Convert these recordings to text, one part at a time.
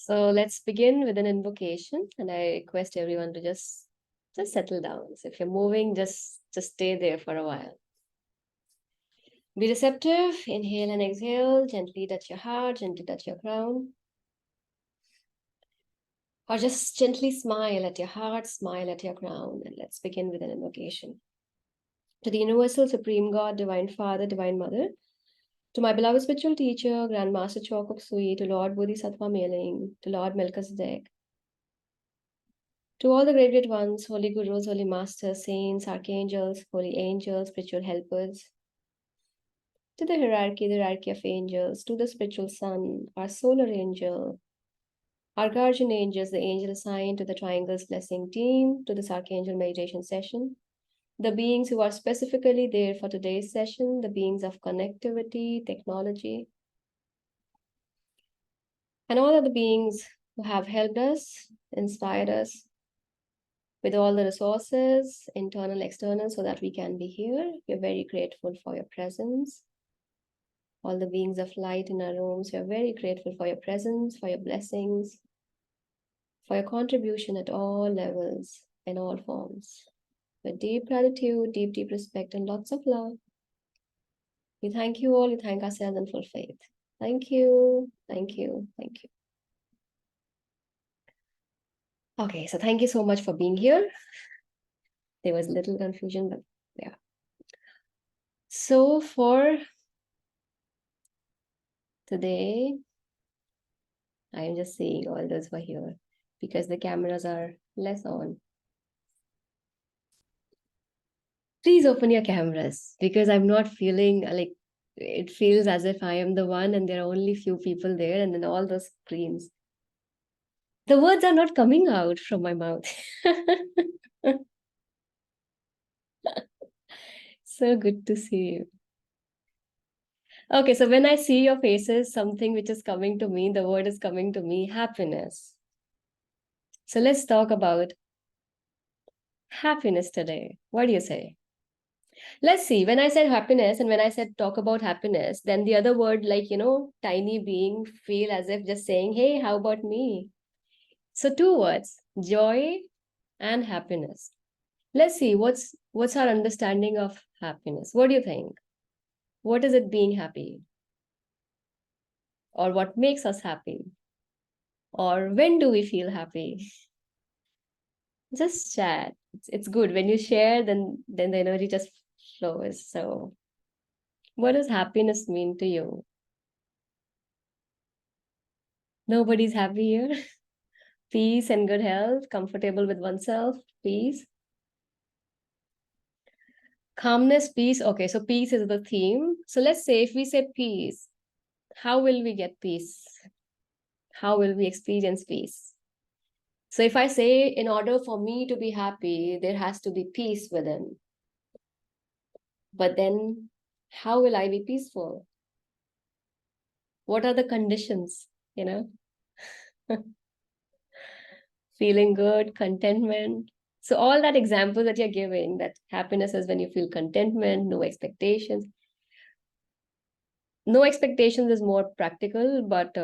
So let's begin with an invocation, and I request everyone to just settle down. So if you're moving, just stay there for a while. Be receptive. Inhale and exhale. Gently touch your heart. Gently touch your crown. Or just gently smile at your heart. Smile at your crown. And let's begin with an invocation. To the Universal Supreme God, Divine Father, Divine Mother, to my beloved spiritual teacher, Grand Master Chokok Sui, to Lord Bodhisattva Meling, to Lord Melchizedek, to all the great ones, holy gurus, holy masters, saints, archangels, holy angels, spiritual helpers, to the hierarchy of angels, to the spiritual sun, our solar angel, our guardian angels, the angel assigned to the Triangles Blessing team, to this Archangel meditation session, the beings who are specifically there for today's session, the beings of connectivity, technology, and all other beings who have helped us, inspired us with all the resources, internal, external, so that we can be here. We're very grateful for your presence. All the beings of light in our rooms, we're very grateful for your presence, for your blessings, for your contribution at all levels, in all forms. With deep gratitude, deep respect, and lots of love. We thank you all, we thank ourselves in full faith. Thank you, thank you, thank you. Okay, so thank you so much for being here. There was a little confusion, but yeah. So for today, I am just seeing all those who are here because the cameras are less on. Please open your cameras because I'm not feeling like it feels as if I am the one and there are only few people there and then all those screens. The words are not coming out from my mouth. So good to see you. Okay, so when I see your faces, something which is coming to me, the word is coming to me, happiness. So let's talk about happiness today. What do you say? Let's see. When I said happiness and when I said talk about happiness, then the other word, like, tiny being, feel as if just saying, hey, how about me? So two words, joy and happiness. Let's see what's our understanding of happiness. What do you think? What is it being happy? Or what makes us happy? Or when do we feel happy? Just chat. It's good. When you share, then the energy just flows. So what does happiness mean to you? Nobody's happy here. Peace and good health, comfortable with oneself, peace. Calmness, peace. Okay, so peace is the theme. So let's say if we say peace, how will we get peace? How will we experience peace? So if I say, in order for me to be happy, there has to be peace within. But then how will I be peaceful? What are the conditions, Feeling good, contentment. So all that example that you're giving, that happiness is when you feel contentment, no expectations. No expectations is more practical, but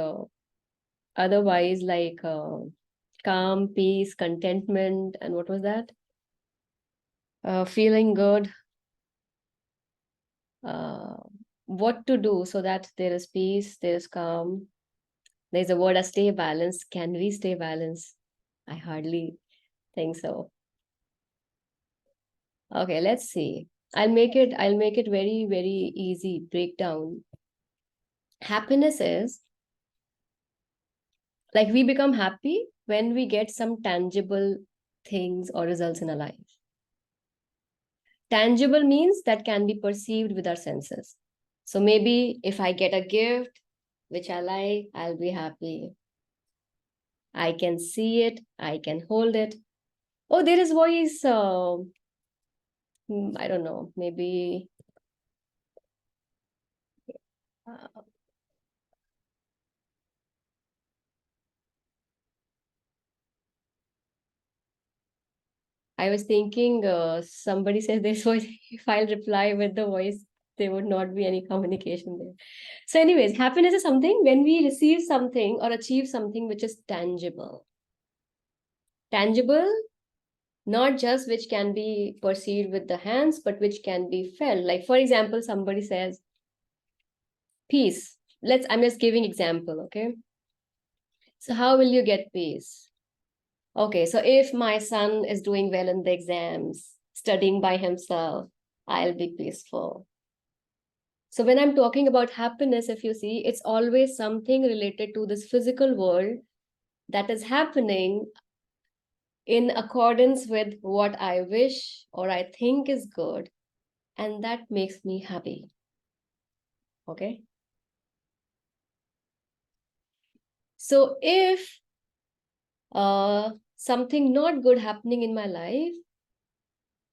otherwise like calm, peace, contentment, and what was that? Feeling good. What to do so that there is peace, there is calm. There's a word, a stay balanced. Can we stay balanced? I hardly think so. Okay, let's see. I'll make it very, very easy breakdown. Happiness is like we become happy when we get some tangible things or results in our life. Tangible means that can be perceived with our senses. So maybe if I get a gift which I like, I'll be happy. I can see it, I can hold it. Oh, there is voice. I don't know, maybe. Uh, I was thinking somebody says this voice, if I'll reply with the voice, There would not be any communication there. So anyways, happiness is something when we receive something or achieve something which is tangible. Tangible, not just which can be perceived with the hands, but which can be felt. Like, for example, somebody says, peace. I'm just giving example, okay? So how will you get peace? Okay, so if my son is doing well in the exams, studying by himself, I'll be peaceful. So when I'm talking about happiness, if you see, it's always something related to this physical world that is happening in accordance with what I wish or I think is good, and that makes me happy. Okay. So if something not good happening in my life,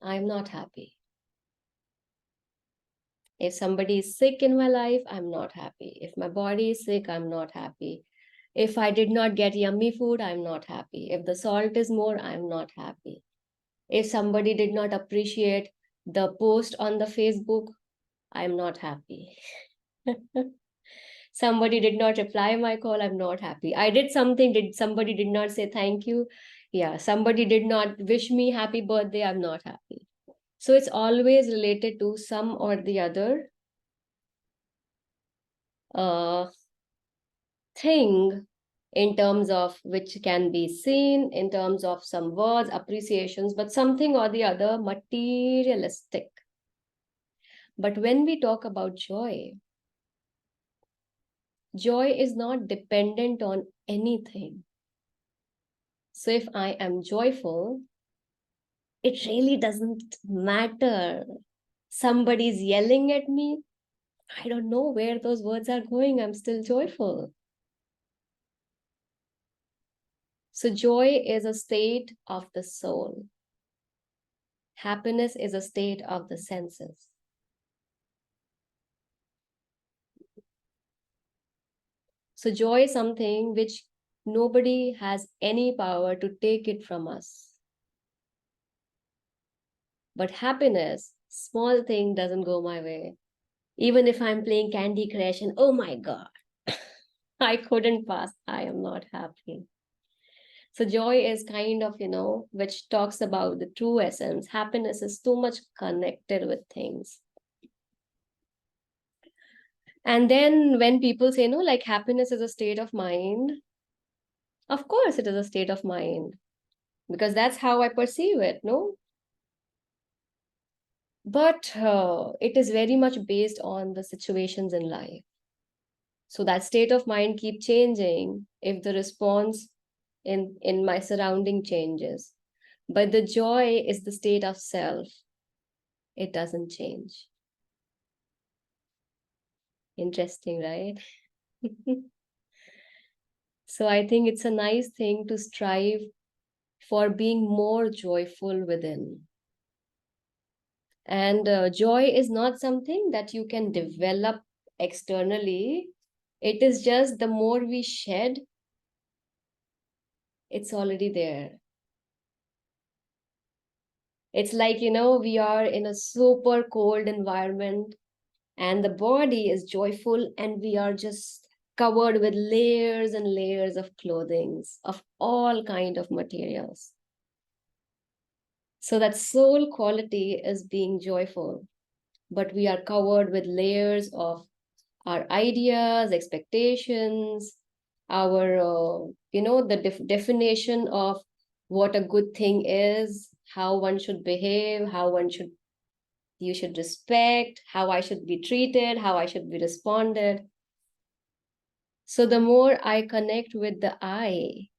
I'm not happy. If somebody is sick in my life, I'm not happy. If my body is sick, I'm not happy. If I did not get yummy food, I'm not happy. If the salt is more, I'm not happy. If somebody did not appreciate the post on the Facebook, I'm not happy. Somebody did not reply my call, I'm not happy. I did something, somebody did not say thank you. Yeah, somebody did not wish me happy birthday, I'm not happy. So it's always related to some or the other thing, in terms of which can be seen, in terms of some words, appreciations, but something or the other materialistic. But when we talk about joy, joy is not dependent on anything. So if I am joyful, it really doesn't matter. Somebody's yelling at me. I don't know where those words are going. I'm still joyful. So joy is a state of the soul. Happiness is a state of the senses. So joy is something which nobody has any power to take it from us. But happiness, small thing doesn't go my way. Even if I'm playing Candy Crush and oh my God, I couldn't pass, I am not happy. So joy is kind of, which talks about the true essence. Happiness is too much connected with things. And then when people say, no, like happiness is a state of mind, of course it is a state of mind, because that's how I perceive it, no? But it is very much based on the situations in life. So that state of mind keep changing if the response in my surrounding changes. But the joy is the state of self. It doesn't change. Interesting, right? So I think it's a nice thing to strive for being more joyful within. And joy is not something that you can develop externally. It is just the more we shed, it's already there. It's like, we are in a super cold environment and the body is joyful and we are just covered with layers and layers of clothing of all kind of materials. So that soul quality is being joyful, but we are covered with layers of our ideas, expectations, our, the definition of what a good thing is, how one should behave, you should respect, how I should be treated, how I should be responded. So the more I connect with the I,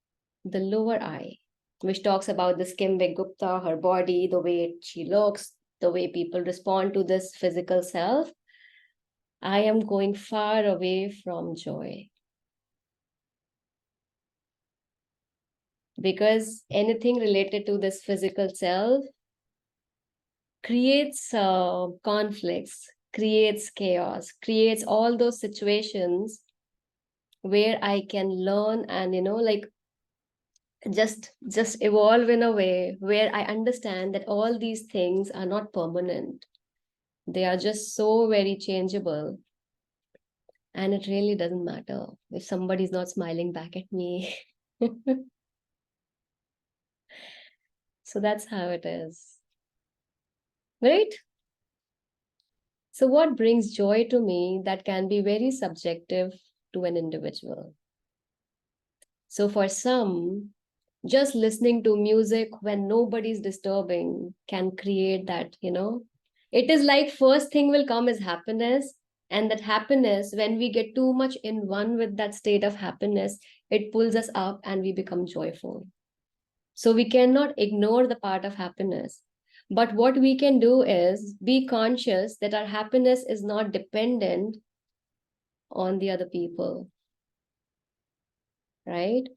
the lower I, which talks about this Kimbe Gupta, her body, the way she looks, the way people respond to this physical self, I am going far away from joy. Because anything related to this physical self creates conflicts, creates chaos, creates all those situations where I can learn and, just evolve in a way where I understand that all these things are not permanent. They are just so very changeable. And it really doesn't matter if somebody's not smiling back at me. So that's how it is. Right? So what brings joy to me, that can be very subjective to an individual. So for some, just listening to music when nobody's disturbing can create that, it is like first thing will come is happiness. And that happiness, when we get too much in one with that state of happiness, it pulls us up and we become joyful. So we cannot ignore the part of happiness. But what we can do is be conscious that our happiness is not dependent on the other people, right?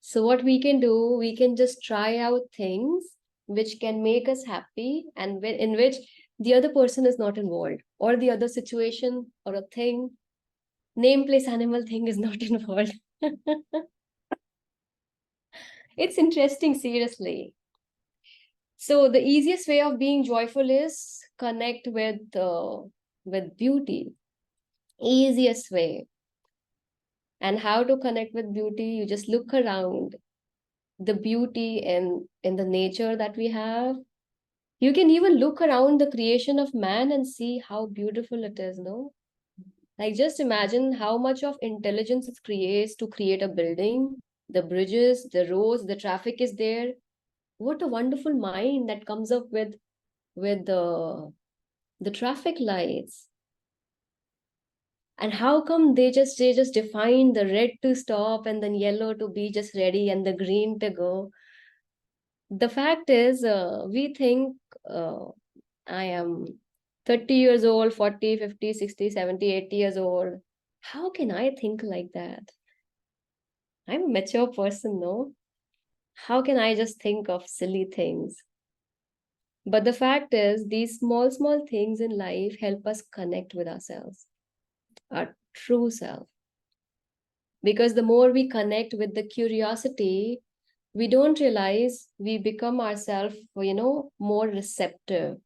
So what we can do, we can just try out things which can make us happy and in which the other person is not involved, or the other situation or a thing, name, place, animal thing is not involved. It's interesting, seriously. So the easiest way of being joyful is connect with beauty. Easiest way. And how to connect with beauty? You just look around the beauty in the nature that we have. You can even look around the creation of man and see how beautiful it is, no? Like just imagine how much of intelligence it creates to create a building, the bridges, the roads, the traffic is there. What a wonderful mind that comes up with the traffic lights. And how come they just define the red to stop and then yellow to be just ready and the green to go? The fact is, we think I am 30 years old, 40, 50, 60, 70, 80 years old. How can I think like that? I'm a mature person, no? How can I just think of silly things? But the fact is, these small, small things in life help us connect with ourselves, our true self. Because the more we connect with the curiosity, we don't realize we become ourselves, more receptive.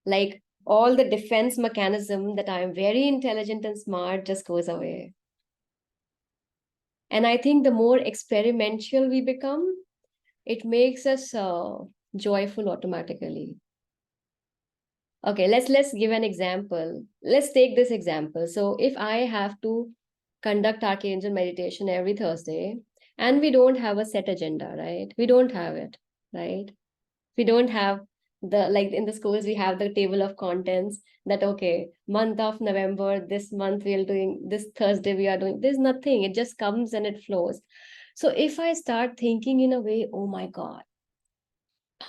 Like all the defense mechanism that I am very intelligent and smart just goes away. And I think the more experimental we become, it makes us joyful automatically. Okay, let's give an example. Let's take this example. So if I have to conduct Archangel meditation every Thursday, and we don't have a set agenda, right? We don't have it, right? We don't have the, like in the schools we have the table of contents that, okay, month of November, this month we're doing this, Thursday we are doing, there's nothing, it just comes and it flows. So if I start thinking in a way, oh my god,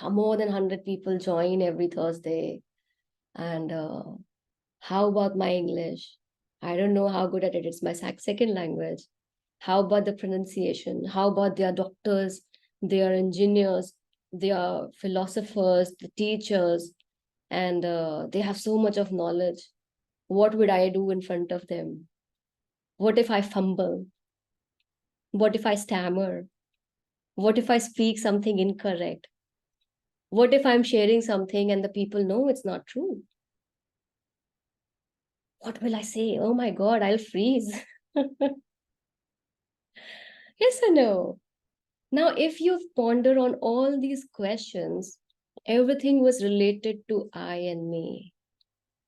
more than 100 people join every Thursday, and how about my English? I don't know how good at it, it's my second language. How about the pronunciation? How about their doctors, their engineers, their philosophers, the teachers, and they have so much of knowledge. What would I do in front of them? What if I fumble? What if I stammer? What if I speak something incorrect? What if I'm sharing something and the people know it's not true? What will I say? Oh my God, I'll freeze. Yes or no? Now, if you ponder on all these questions, everything was related to I and me,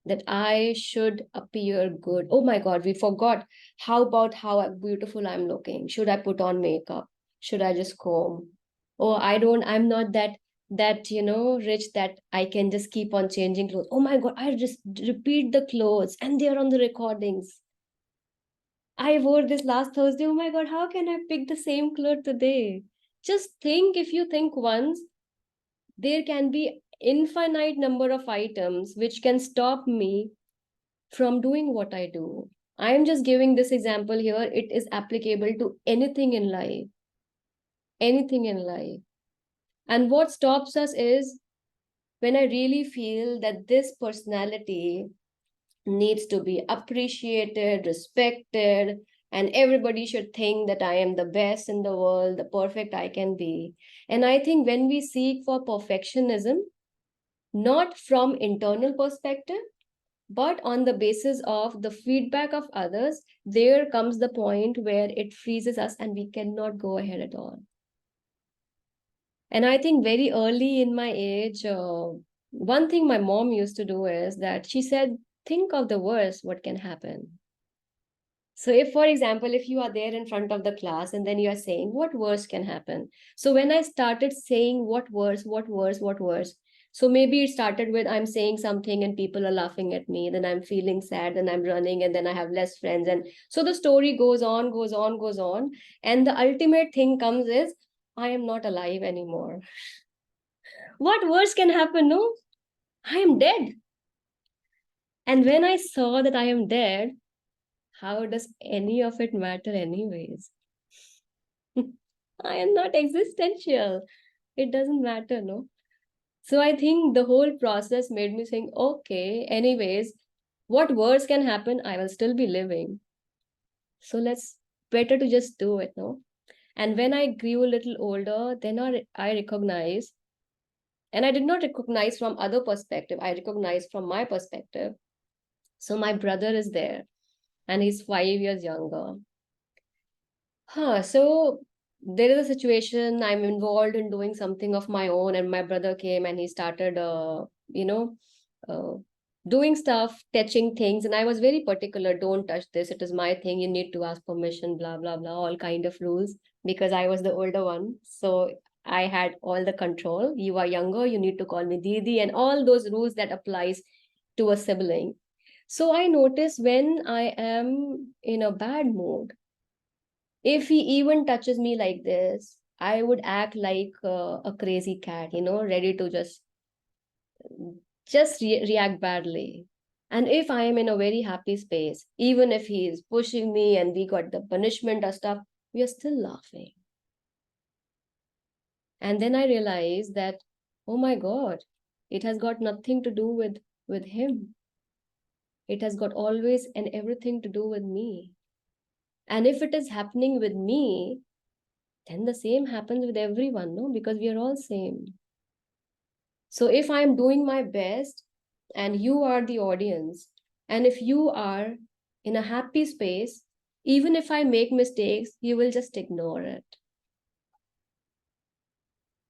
that I should appear good. Oh my God, we forgot. How about how beautiful I'm looking? Should I put on makeup? Should I just comb? Oh, I'm not that rich that I can just keep on changing clothes. Oh my God, I just repeat the clothes and they're on the recordings. I wore this last Thursday. Oh my God, how can I pick the same clothes today? Just think, if you think once, there can be infinite number of items which can stop me from doing what I do. I am just giving this example here. It is applicable to anything in life. Anything in life. And what stops us is when I really feel that this personality needs to be appreciated, respected, and everybody should think that I am the best in the world, the perfect I can be. And I think when we seek for perfectionism, not from internal perspective, But on the basis of the feedback of others, there comes the point where it freezes us and we cannot go ahead at all. And I think very early in my age, one thing my mom used to do is that she said, think of the worst, what can happen. So if, for example, if you are there in front of the class and then you are saying, what worse can happen? So when I started saying what worse, what worse, what worse, so maybe it started with I'm saying something and people are laughing at me, then I'm feeling sad, then I'm running, and then I have less friends. And so the story goes on, goes on, goes on. And the ultimate thing comes is I am not alive anymore. What worse can happen? No, I am dead. And when I saw that I am dead, how does any of it matter, anyways? I am not existential. It doesn't matter, no? So I think the whole process made me think, okay, anyways, what worse can happen? I will still be living. So let's better to just do it, no? And when I grew a little older, then I recognized, and I did not recognize from other perspective, I recognized from my perspective. So my brother is there and he's 5 years younger. So there is a situation I'm involved in doing something of my own, and my brother came and he started, uh, doing stuff, touching things, and I was very particular. Don't touch this. It is my thing. You need to ask permission. Blah blah blah. All kind of rules because I was the older one, so I had all the control. You are younger. You need to call me Didi, and all those rules that applies to a sibling. So I notice when I am in a bad mood, if he even touches me like this, I would act like a crazy cat, ready to just react badly. And if I am in a very happy space, even if he is pushing me and we got the punishment or stuff, we are still laughing. And then I realized that, oh my God, it has got nothing to do with him. It has got always and everything to do with me. And if it is happening with me, then the same happens with everyone, no? Because we are all same. So if I'm doing my best and you are the audience, and if you are in a happy space, even if I make mistakes, you will just ignore it.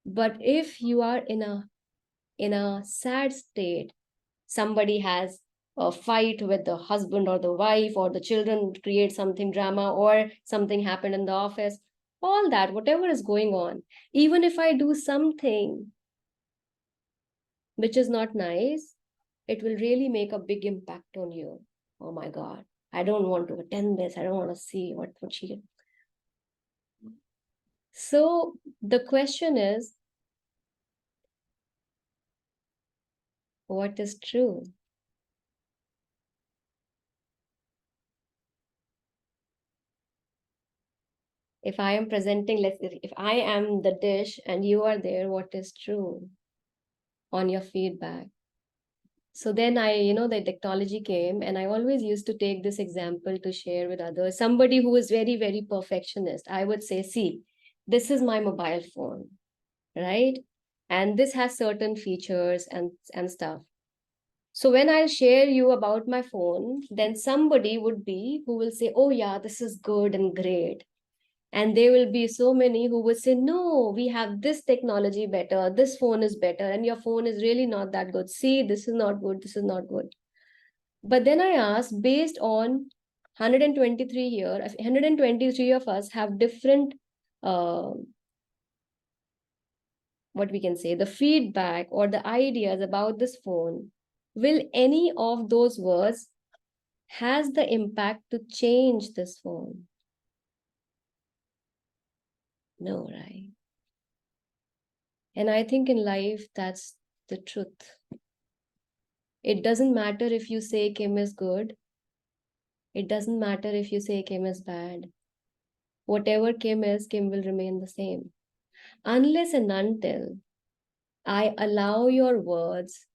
But if you are in a sad state, somebody has a fight with the husband or the wife, or the children create something drama, or something happened in the office, all that, whatever is going on, even if I do something which is not nice, it will really make a big impact on you. Oh my God, I don't want to attend this. I don't want to see what she did. So the question is, what is true? If I am presenting, if I am the dish and you are there, what is true on your feedback? So then the technology came, and I always used to take this example to share with others. Somebody who is very, very perfectionist, I would say, see, this is my mobile phone, right? And this has certain features and stuff. So when I'll share you about my phone, then somebody would be who will say, oh yeah, this is good and great. And there will be so many who would say, no, we have this technology better, this phone is better, and your phone is really not that good. See, this is not good, this is not good. But then I asked, based on 123 here, 123 of us have different, uh, what we can say, the feedback or the ideas about this phone. Will any of those words has the impact to change this phone? No, right? And I think in life, that's the truth. It doesn't matter if you say Kim is good. It doesn't matter if you say Kim is bad. Whatever Kim is, Kim will remain the same. Unless and until I allow your words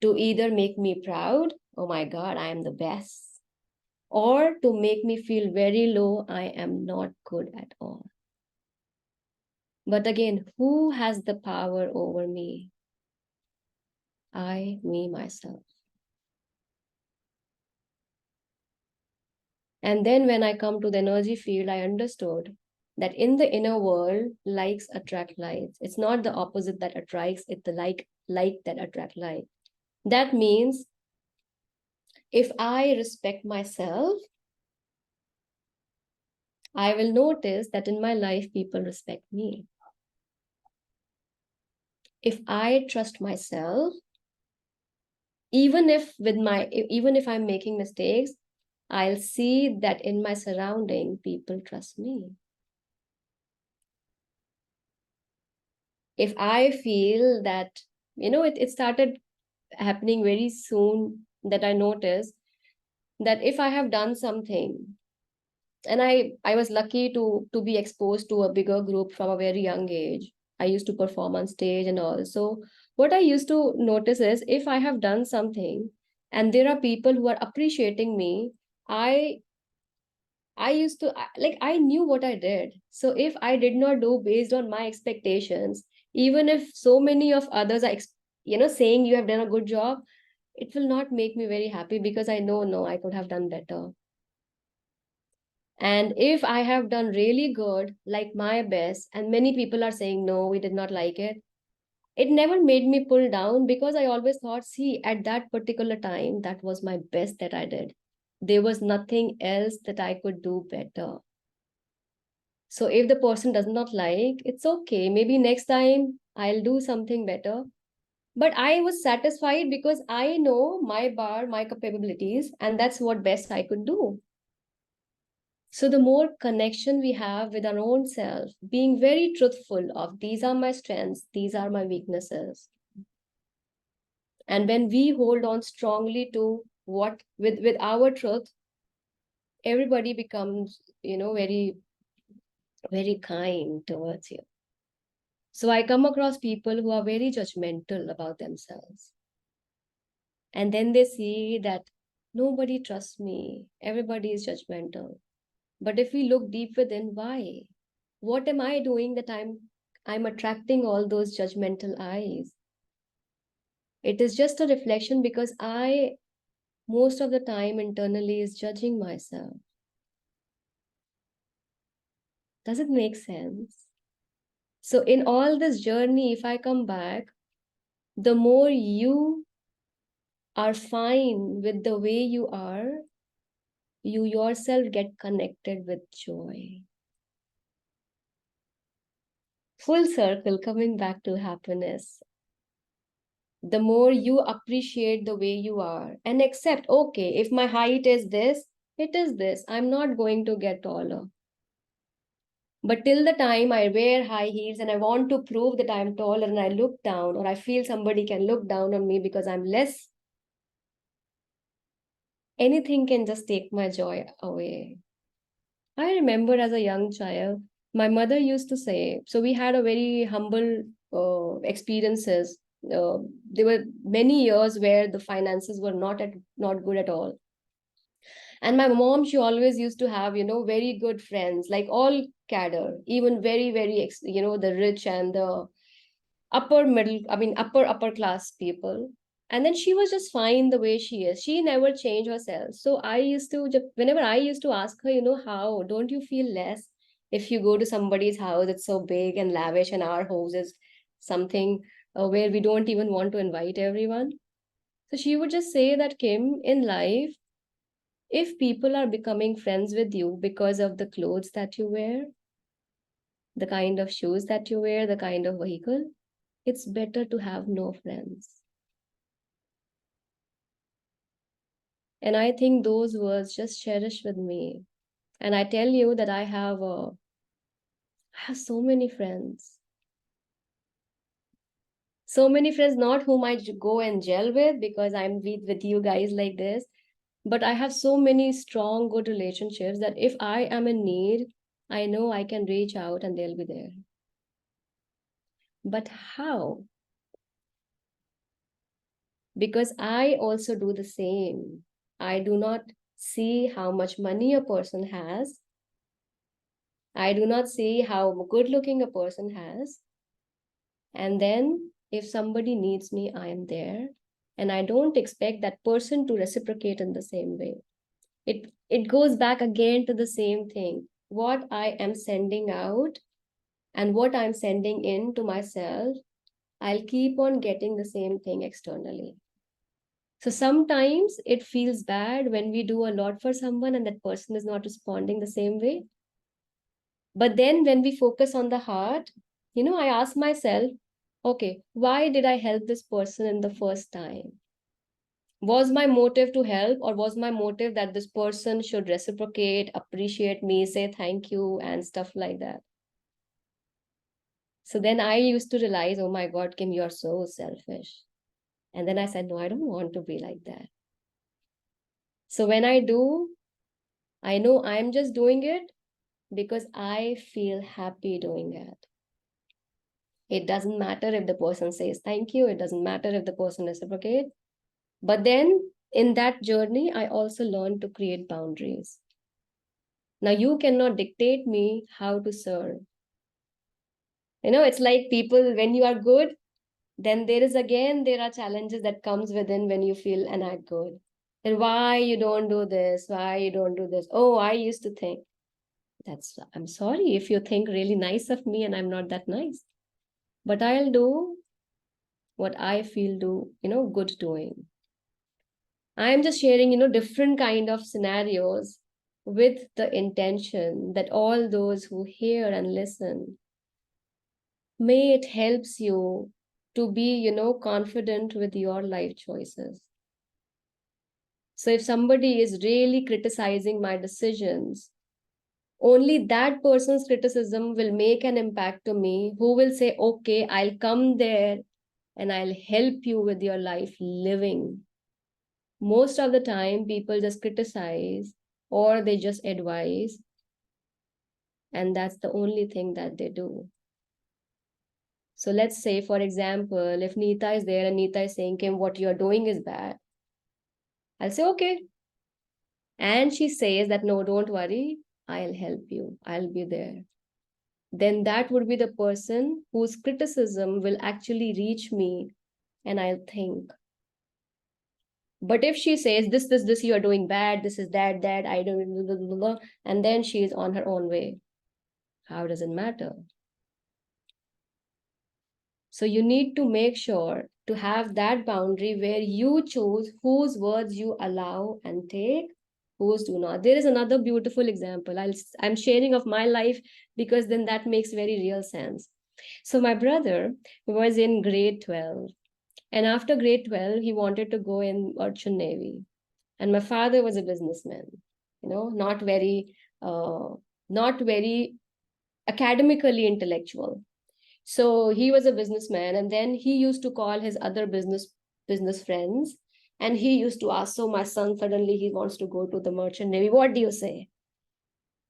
to either make me proud, oh my God, I am the best, or to make me feel very low, I am not good at all. But again, who has the power over me? I, me, myself. And then when I come to the energy field, I understood that in the inner world, likes attract likes. It's not the opposite that attracts, it's the like that attract like. That means if I respect myself, I will notice that in my life, people respect me. If I trust myself, even if I'm making mistakes, I'll see that in my surrounding, people trust me. If I feel that, it started happening very soon, that I noticed that if I have done something, and I was lucky to be exposed to a bigger group from a very young age. I used to perform on stage and all. So what I used to notice is if I have done something and there are people who are appreciating me, I I used to like I knew what I did. So if I did not do based on my expectations, even if so many of others are saying you have done a good job, it will not make me very happy because I know no, I could have done better. And if I have done really good, like my best, and many people are saying no, we did not like it never made me pull down because I always thought, see, at that particular time, that was my best that I did. There was nothing else that I could do better. So if the person does not like, it's okay. Maybe next time I'll do something better. But I was satisfied because I know my bar, my capabilities, and that's what best I could do. So the more connection we have with our own self, being very truthful of these are my strengths, these are my weaknesses. And when we hold on strongly to what with our truth, everybody becomes, very, very kind towards you. So I come across people who are very judgmental about themselves. And then they see that nobody trusts me, everybody is judgmental. But if we look deep within, why? What am I doing that I'm attracting all those judgmental eyes? It is just a reflection because I most of the time internally is judging myself. Does it make sense? So in all this journey, if I come back, the more you are fine with the way you are, you yourself get connected with joy. Full circle, coming back to happiness. The more you appreciate the way you are and accept, okay, if my height is this, it is this. I'm not going to get taller. But till the time I wear high heels and I want to prove that I'm taller and I look down, or I feel somebody can look down on me because I'm less, anything can just take my joy away. I remember as a young child, my mother used to say, so we had a very humble experiences. There were many years where the finances were not good at all. And my mom, she always used to have, very good friends, like all cadre, even very, very, the rich and the upper class people. And then she was just fine the way she is. She never changed herself. So I used to, whenever I used to ask her, how don't you feel less if you go to somebody's house? It's so big and lavish, and our house is something where we don't even want to invite everyone. So she would just say that, Kim, in life, if people are becoming friends with you because of the clothes that you wear, the kind of shoes that you wear, the kind of vehicle, it's better to have no friends. And I think those words just cherish with me. And I tell you that I have so many friends. So many friends, not whom I go and gel with because I'm with you guys like this, but I have so many strong, good relationships that if I am in need, I know I can reach out and they'll be there. But how? Because I also do the same. I do not see how much money a person has. I do not see how good looking a person has. And then if somebody needs me, I am there. And I don't expect that person to reciprocate in the same way. it goes back again to the same thing. What I am sending out and what I'm sending in to myself, I'll keep on getting the same thing externally. So sometimes it feels bad when we do a lot for someone and that person is not responding the same way. But then when we focus on the heart, I ask myself, okay, why did I help this person in the first time? Was my motive to help, or was my motive that this person should reciprocate, appreciate me, say thank you, and stuff like that? So then I used to realize, oh my God, Kim, you're so selfish. And then I said, no, I don't want to be like that. So when I do, I know I'm just doing it because I feel happy doing it. It doesn't matter if the person says thank you. It doesn't matter if the person reciprocates. But then in that journey, I also learned to create boundaries. Now you cannot dictate me how to serve. It's like people, when you are good, then there are challenges that comes within when you feel and act good. And why you don't do this? Why you don't do this? Oh, I used to think. I'm sorry if you think really nice of me and I'm not that nice. But I'll do what I feel good doing. I'm just sharing, different kind of scenarios with the intention that all those who hear and listen, may it helps you to be, confident with your life choices. So if somebody is really criticizing my decisions, only that person's criticism will make an impact to me, who will say, okay, I'll come there and I'll help you with your life living. Most of the time, people just criticize or they just advise, and that's the only thing that they do. So let's say, for example, if Neeta is there and Neeta is saying, Kim, what you're doing is bad, I'll say, okay. And she says that, no, don't worry, I'll help you, I'll be there. Then that would be the person whose criticism will actually reach me and I'll think. But if she says, this, you are doing bad, this is that, I don't, blah, blah, blah, and then she is on her own way, how does it matter? So you need to make sure to have that boundary where you choose whose words you allow and take, whose do not. There is another beautiful example. I'm sharing of my life because then that makes very real sense. So my brother was in grade 12, and after grade 12, he wanted to go in Merchant Navy. And my father was a businessman, not very academically intellectual. So he was a businessman, and then he used to call his other business friends, and he used to ask, so my son suddenly he wants to go to the Merchant Navy, what do you say?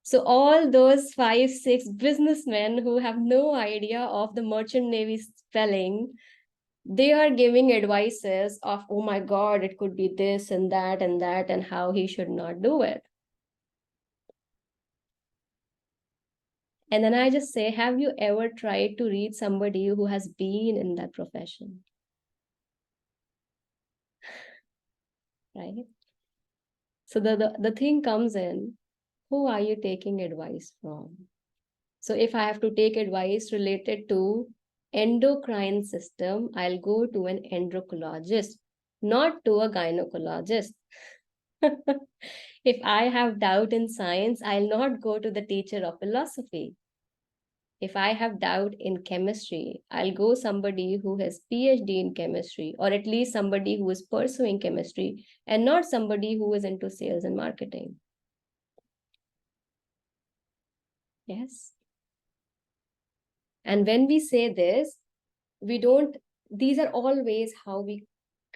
So all those 5 6 businessmen who have no idea of the Merchant Navy spelling, they are giving advices of, oh my God, it could be this and that and how he should not do it. And then I just say, have you ever tried to read somebody who has been in that profession? Right? So the thing comes in, who are you taking advice from? So if I have to take advice related to endocrine system, I'll go to an endocrinologist, not to a gynecologist. If I have doubt in science, I'll not go to the teacher of philosophy. If I have doubt in chemistry, I'll go somebody who has PhD in chemistry, or at least somebody who is pursuing chemistry, and not somebody who is into sales and marketing. Yes. And when we say this, these are always how we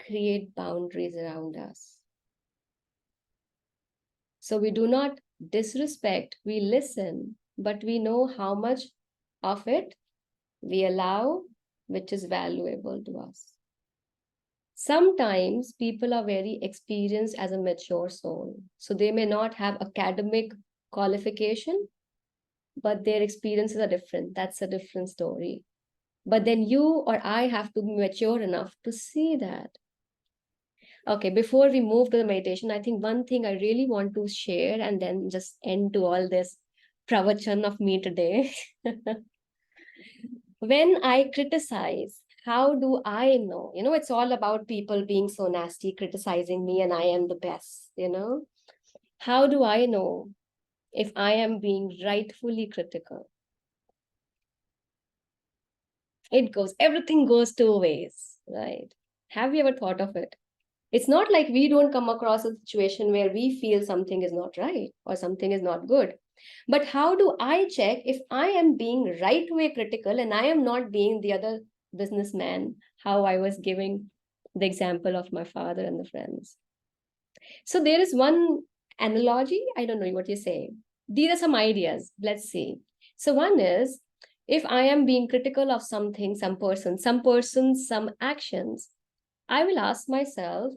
create boundaries around us. So we do not disrespect, we listen, but we know how much of it we allow, which is valuable to us. Sometimes people are very experienced as a mature soul. So they may not have academic qualification, but their experiences are different. That's a different story. But then you or I have to be mature enough to see that. Okay, before we move to the meditation, I think one thing I really want to share and then just end to all this pravachan of me today. When I criticize, how do I know? It's all about people being so nasty, criticizing me, and I am the best. How do I know if I am being rightfully critical? Everything goes two ways, right? Have you ever thought of it? It's not like we don't come across a situation where we feel something is not right or something is not good. But how do I check if I am being right way critical and I am not being the other businessman, how I was giving the example of my father and the friends? So there is one analogy. I don't know what you say. These are some ideas. Let's see. So one is, if I am being critical of something, some person, some actions, I will ask myself,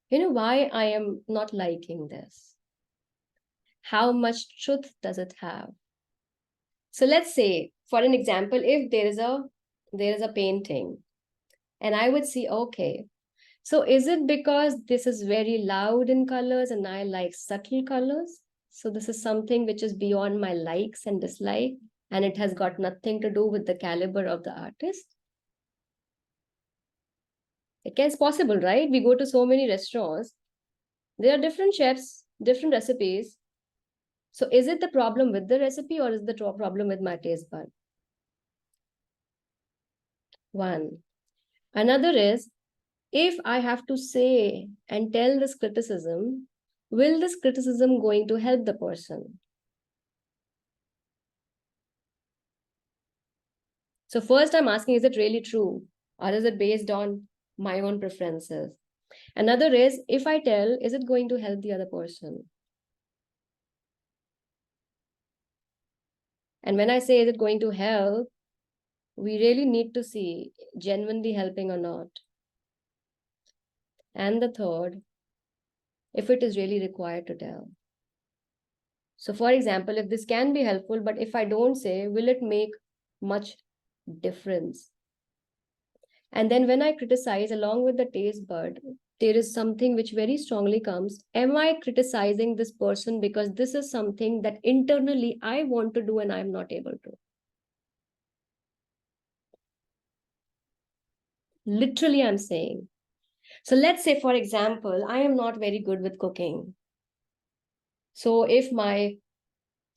why I am not liking this? How much truth does it have? So let's say, for an example, if there is a painting, and I would see, okay, so is it because this is very loud in colors and I like subtle colors? So this is something which is beyond my likes and dislike, and it has got nothing to do with the caliber of the artist. It's possible, right? We go to so many restaurants. There are different chefs, different recipes. So is it the problem with the recipe or is the problem with my taste bud? One. Another is, if I have to say and tell this criticism, will this criticism going to help the person? So first I'm asking, is it really true? Or is it based on my own preferences? Another is, if I tell, is it going to help the other person? And when I say, is it going to help, we really need to see genuinely helping or not. And the third, if it is really required to tell. So for example, if this can be helpful, but if I don't say, will it make much difference? And then when I criticize along with the taste bud, there is something which very strongly comes. Am I criticizing this person because this is something that internally I want to do and I'm not able to? Literally, I'm saying. So let's say, for example, I am not very good with cooking. So if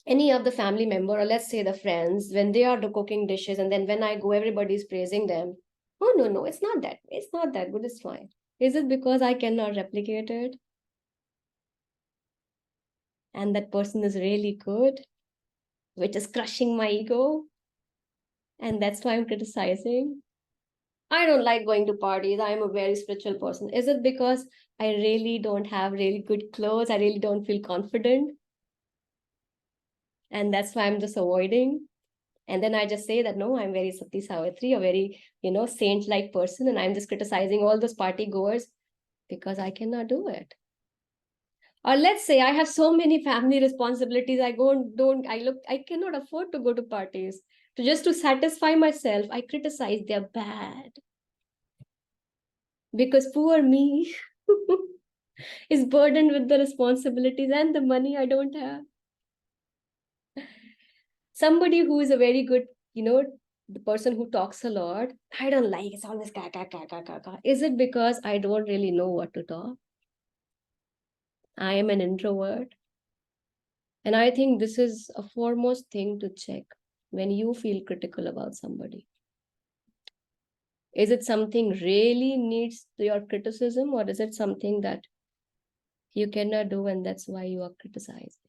any of the family member, or let's say the friends, when they are cooking dishes, and then when I go, everybody's praising them. Oh, no, it's not that. It's not that good. It's fine. Is it because I cannot replicate it? And that person is really good, which is crushing my ego. And that's why I'm criticizing. I don't like going to parties. I'm a very spiritual person. Is it because I really don't have really good clothes? I really don't feel confident. And that's why I'm just avoiding. And then I just say that, no, I'm very Sati Savitri, a very, saint-like person. And I'm just criticizing all those party goers because I cannot do it. Or let's say I have so many family responsibilities. I cannot afford to go to parties. So just to satisfy myself, I criticize they're bad. Because poor me is burdened with the responsibilities and the money I don't have. Somebody who is a very good, the person who talks a lot, I don't like, it's always ka, ka, ka, ka, ka, ka. Is it because I don't really know what to talk? I am an introvert. And I think this is a foremost thing to check when you feel critical about somebody. Is it something really needs your criticism, or is it something that you cannot do and that's why you are criticized?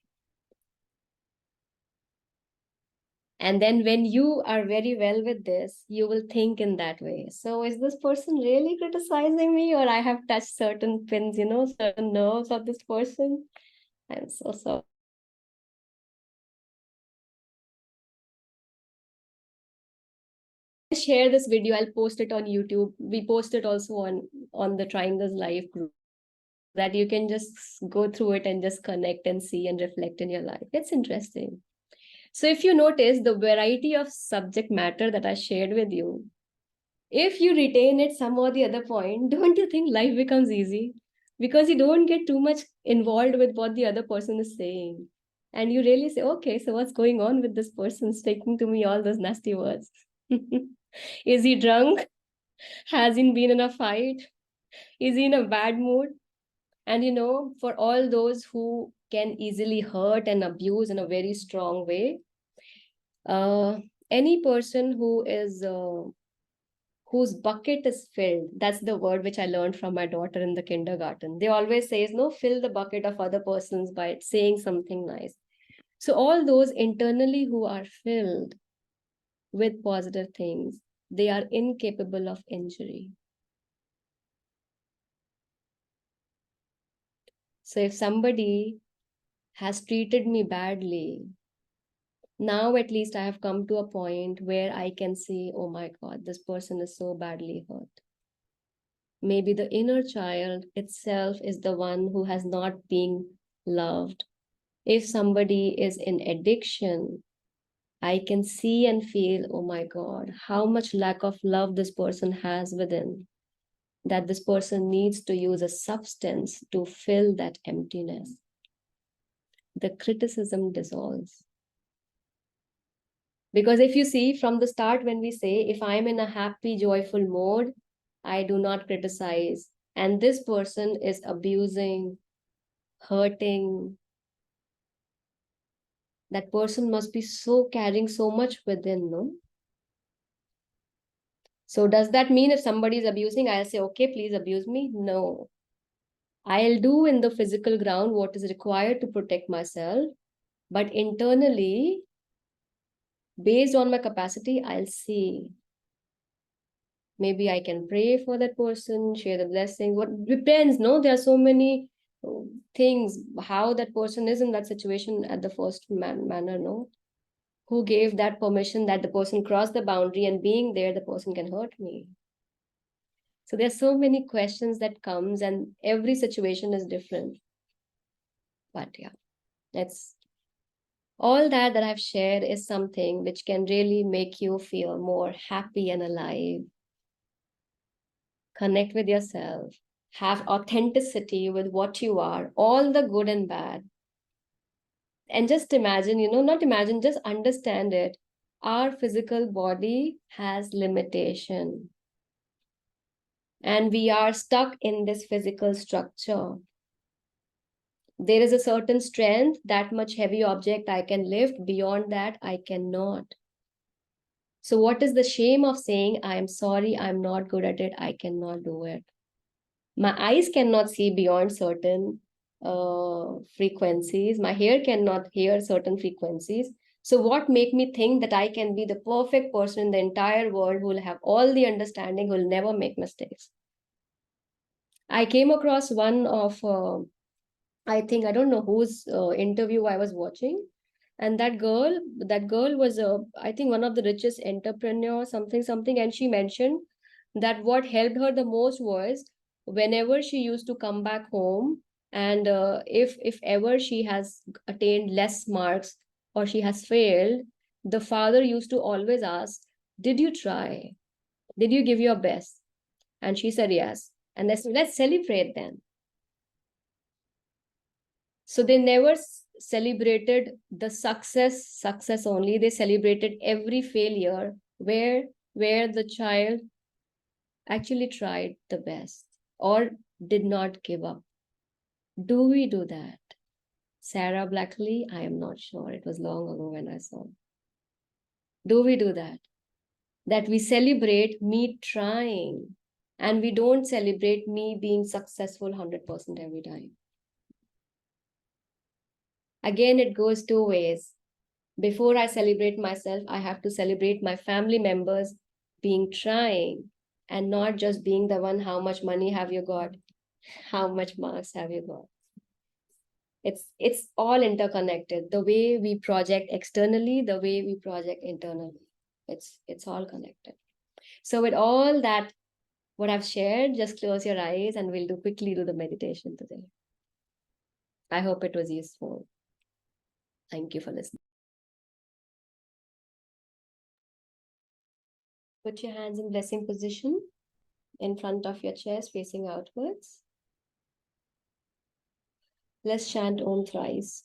And then when you are very well with this, you will think in that way. So is this person really criticizing me, or I have touched certain pins, certain nerves of this person? I'm so sorry. Share this video. I'll post it on YouTube. We post it also on the Triangles Live group, that you can just go through it and just connect and see and reflect in your life. It's interesting. So if you notice the variety of subject matter that I shared with you, If you retain it some or the other point, don't you think life becomes easy? Because you don't get too much involved with what the other person is saying. And you really say, okay, so what's going on with this person speaking to me all those nasty words? Is he drunk? Has he been in a fight? Is he in a bad mood? And for all those who can easily hurt and abuse in a very strong way, uh, any person whose bucket is filled, that's the word which I learned from my daughter in the kindergarten. They always says, no, fill the bucket of other persons by saying something nice. So all those internally who are filled with positive things, they are incapable of injury. So if somebody has treated me badly, now at least I have come to a point where I can see, oh my God, this person is so badly hurt. Maybe the inner child itself is the one who has not been loved. If somebody is in addiction, I can see and feel, oh my God, how much lack of love this person has within, that this person needs to use a substance to fill that emptiness. The criticism dissolves. Because if you see from the start, when we say, if I'm in a happy, joyful mode, I do not criticize. And this person is abusing, hurting. That person must be so carrying so much within, no? So does that mean if somebody is abusing, I'll say, okay, please abuse me? No. I'll do in the physical ground what is required to protect myself. But internally, based on my capacity, I'll see. Maybe I can pray for that person, share the blessing. What depends, no? There are so many things, how that person is in that situation at the first manner, no? Who gave that permission that the person crossed the boundary, and being there, the person can hurt me? So there's so many questions that comes, and every situation is different. But yeah, that's all that I've shared is something which can really make you feel more happy and alive. Connect with yourself, have authenticity with what you are, all the good and bad. And just imagine, not imagine, just understand it. Our physical body has limitation. And we are stuck in this physical structure. There is a certain strength, that much heavy object I can lift, beyond that, I cannot. So what is the shame of saying, I'm sorry, I'm not good at it, I cannot do it? My eyes cannot see beyond certain frequencies. My hair cannot hear certain frequencies. So what make me think that I can be the perfect person in the entire world who will have all the understanding, who will never make mistakes? I came across one of, I think, I don't know whose interview I was watching. And that girl was, I think, one of the richest entrepreneur, something. And she mentioned that what helped her the most was whenever she used to come back home, and if ever she has attained less marks or she has failed, the father used to always ask, did you try? Did you give your best? And she said yes. And let's celebrate then. So they never celebrated the success only. They celebrated every failure where the child actually tried the best or did not give up. Do we do that? Sarah Blackley, I am not sure. It was long ago when I saw. Do we do that? That we celebrate me trying, and we don't celebrate me being successful 100% every time. Again, it goes two ways. Before I celebrate myself, I have to celebrate my family members being trying, and not just being the one, how much money have you got? How much marks have you got? It's all interconnected. The way we project externally, the way we project internally. It's all connected. So with all that, what I've shared, just close your eyes and we'll quickly do the meditation today. I hope it was useful. Thank you for listening. Put your hands in blessing position in front of your chest, facing outwards. Let's chant Om thrice.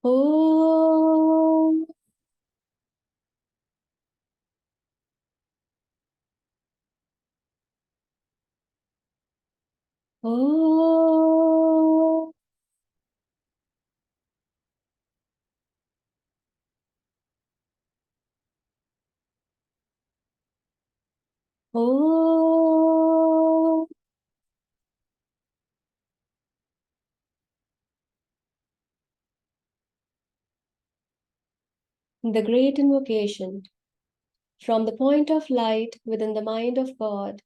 Om. Om. Om. The great invocation. From the point of light within the mind of God,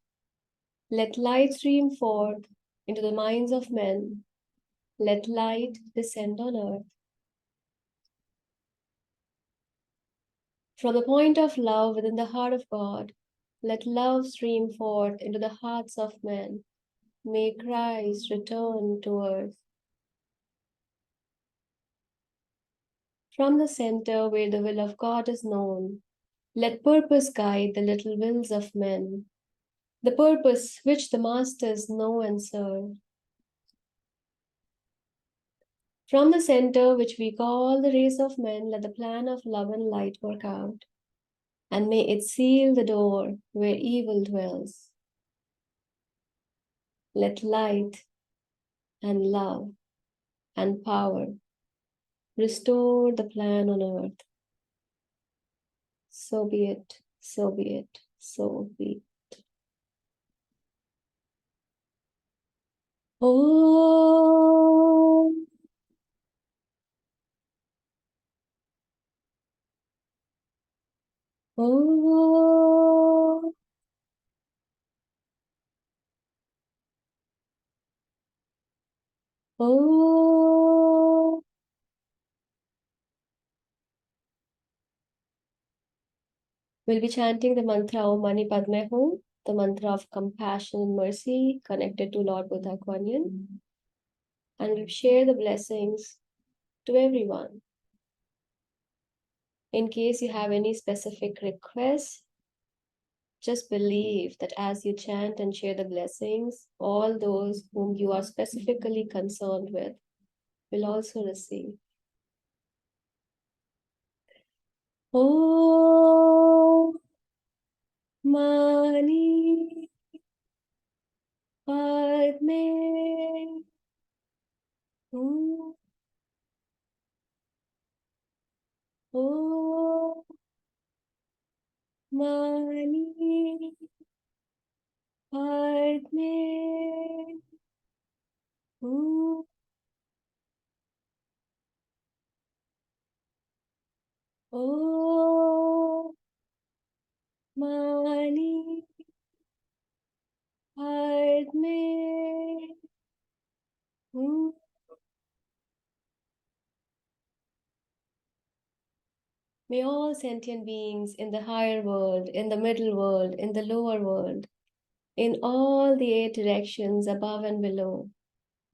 let light stream forth into the minds of men. Let light descend on earth. From the point of love within the heart of God, let love stream forth into the hearts of men. May Christ return to earth. From the center where the will of God is known, let purpose guide the little wills of men, the purpose which the masters know and serve. From the center which we call the race of men, let the plan of love and light work out, and may it seal the door where evil dwells. Let light and love and power restore the plan on earth. So be it, so be it, so be it. Om. Om. Om. We'll be chanting the mantra Om Mani Padme Hum, the mantra of compassion and mercy connected to Lord Buddha Kuan Yin. And we'll share the blessings to everyone. In case you have any specific requests, just believe that as you chant and share the blessings, all those whom you are specifically concerned with will also receive. Om Mani Padme Hum. Om Mani Padme Hum. Om Mani Padme Hum. May all sentient beings in the higher world, in the middle world, in the lower world, in all the 8 directions above and below,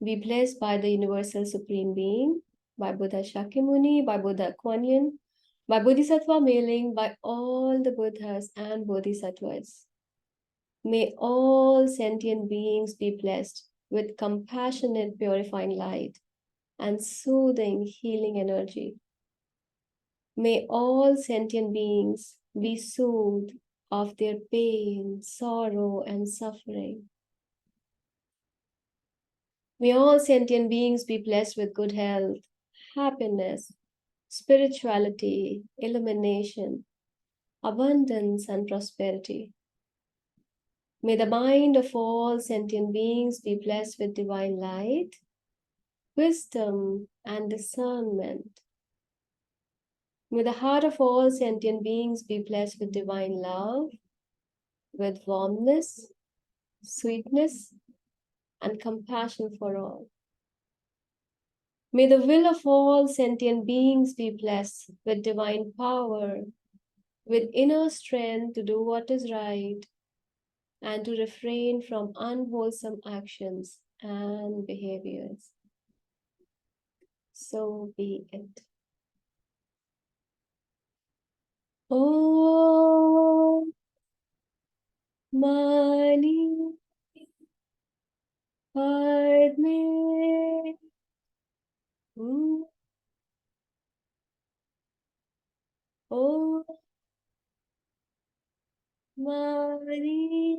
be blessed by the Universal Supreme Being, by Buddha Shakyamuni, by Buddha Kuan Yin, by Bodhisattva Mailing, by all the Buddhas and Bodhisattvas. May all sentient beings be blessed with compassionate, purifying light and soothing, healing energy. May all sentient beings be soothed of their pain, sorrow, and suffering. May all sentient beings be blessed with good health, happiness, spirituality, illumination, abundance, and prosperity. May the mind of all sentient beings be blessed with divine light, wisdom, and discernment. May the heart of all sentient beings be blessed with divine love, with warmness, sweetness, and compassion for all. May the will of all sentient beings be blessed with divine power, with inner strength to do what is right, and to refrain from unwholesome actions and behaviors. So be it. Om Mani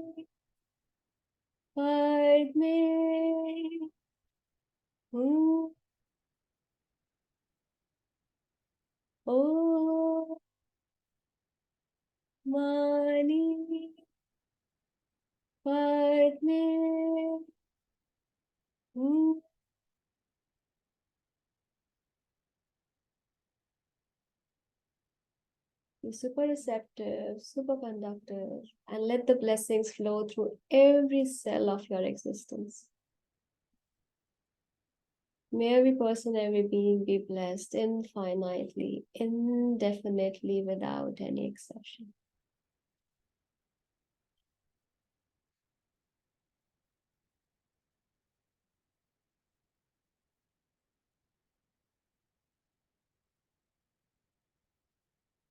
Padme Om Mani Padme Be super receptive, super conductive, and let the blessings flow through every cell of your existence. May every person, every being be blessed infinitely, indefinitely, without any exception.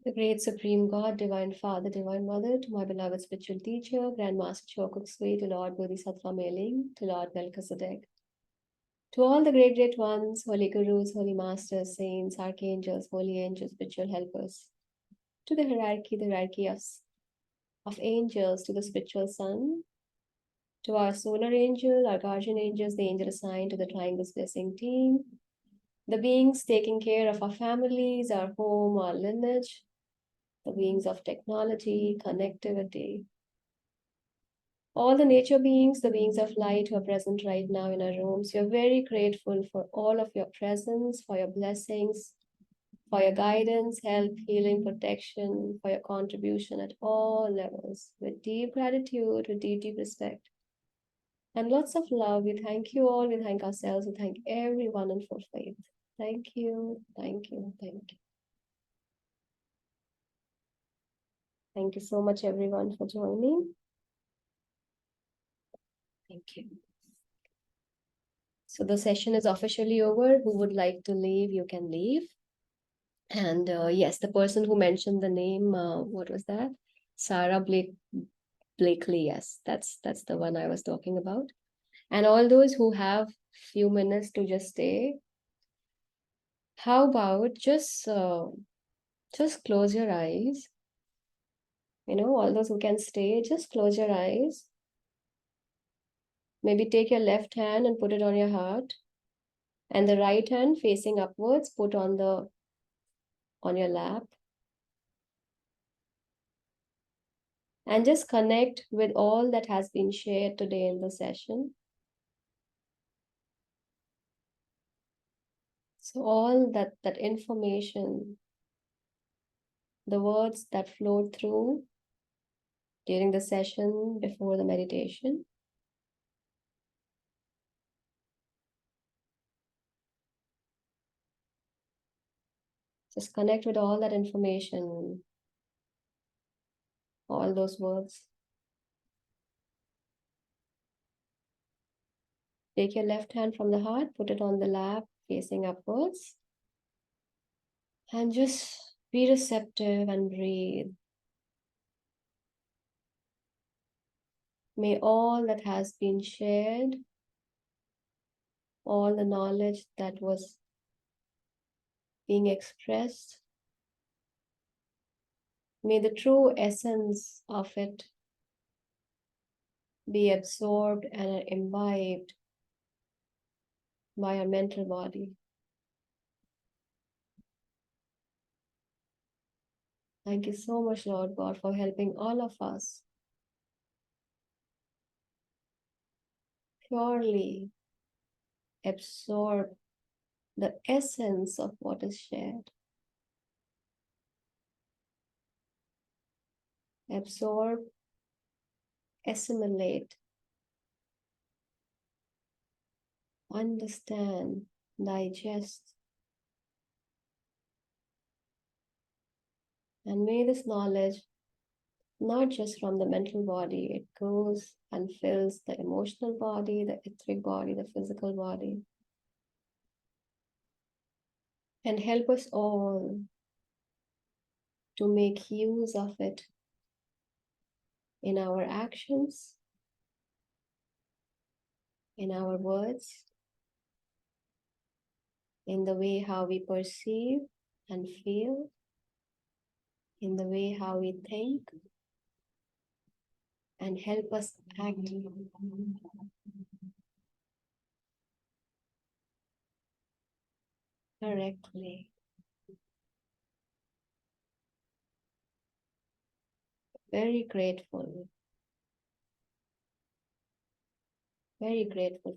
The great Supreme God, Divine Father, Divine Mother, to my beloved spiritual teacher, Grandmaster Chokuksui, to Lord Bodhisattva Meling, to Lord Melchizedek, to all the great, great ones, holy gurus, holy masters, saints, archangels, holy angels, spiritual helpers, to the hierarchy of angels, to the spiritual sun, to our solar angel, our guardian angels, the angel assigned to the Triangles Blessing team, the beings taking care of our families, our home, our lineage, the beings of technology, connectivity, all the nature beings, the beings of light who are present right now in our rooms. We are very grateful for all of your presence, for your blessings, for your guidance, help, healing, protection, for your contribution at all levels. With deep gratitude, with deep, deep respect, and lots of love, we thank you all, we thank ourselves, we thank everyone in full faith. Thank you, thank you, thank you. Thank you so much, everyone, for joining. Thank you. So the session is officially over. Who would like to leave, you can leave. And yes, the person who mentioned the name, what was that? Sarah Blakely. Yes, that's the one I was talking about. And all those who have few minutes to just stay, how about just close your eyes. You know, all those who can stay, just close your eyes. Maybe take your left hand and put it on your heart, and the right hand facing upwards, put on your lap. And just connect with all that has been shared today in the session. So all that information, the words that flowed through during the session before the meditation, just connect with all that information, all those words. Take your left hand from the heart, put it on the lap, facing upwards. And just be receptive and breathe. May all that has been shared, all the knowledge that was being expressed, may the true essence of it be absorbed and imbibed by our mental body. Thank you so much, Lord God, for helping all of us purely absorb the essence of what is shared. Absorb, assimilate, understand, digest. And may this knowledge, not just from the mental body, it goes and fills the emotional body, the etheric body, the physical body. And help us all to make use of it in our actions, in our words, in the way how we perceive and feel, in the way how we think, and help us act correctly. Very grateful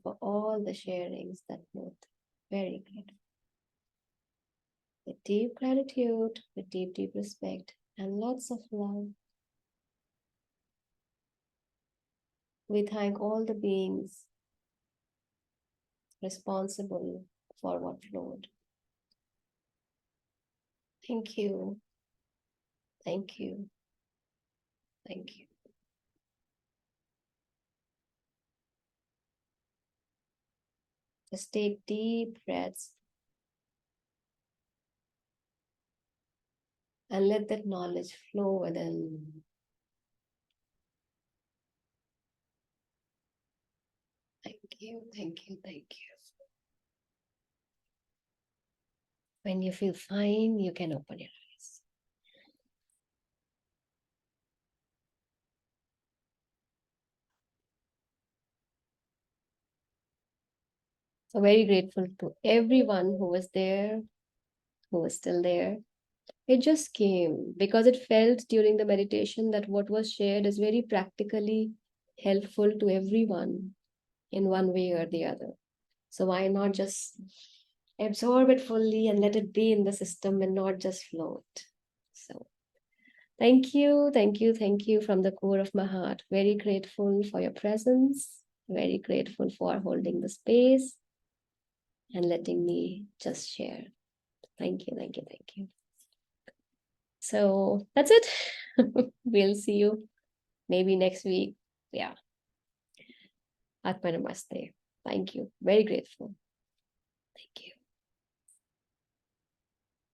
for all the sharings that note. Very grateful. With deep gratitude, with deep, deep respect, and lots of love. We thank all the beings responsible for what flowed. Thank you. Thank you. Thank you. Just take deep breaths and let that knowledge flow within. Thank you, thank you, thank you. When you feel fine, you can open your eyes. So very grateful to everyone who was there, who was still there. It just came because it felt during the meditation that what was shared is very practically helpful to everyone in one way or the other. So why not just absorb it fully and let it be in the system and not just float? So thank you, thank you, thank you from the core of my heart. Very grateful for your presence. Very grateful for holding the space and letting me just share. Thank you, thank you, thank you. So that's it. We'll see you maybe next week. Yeah. Atma Namaste. Thank you. Very grateful. Thank you.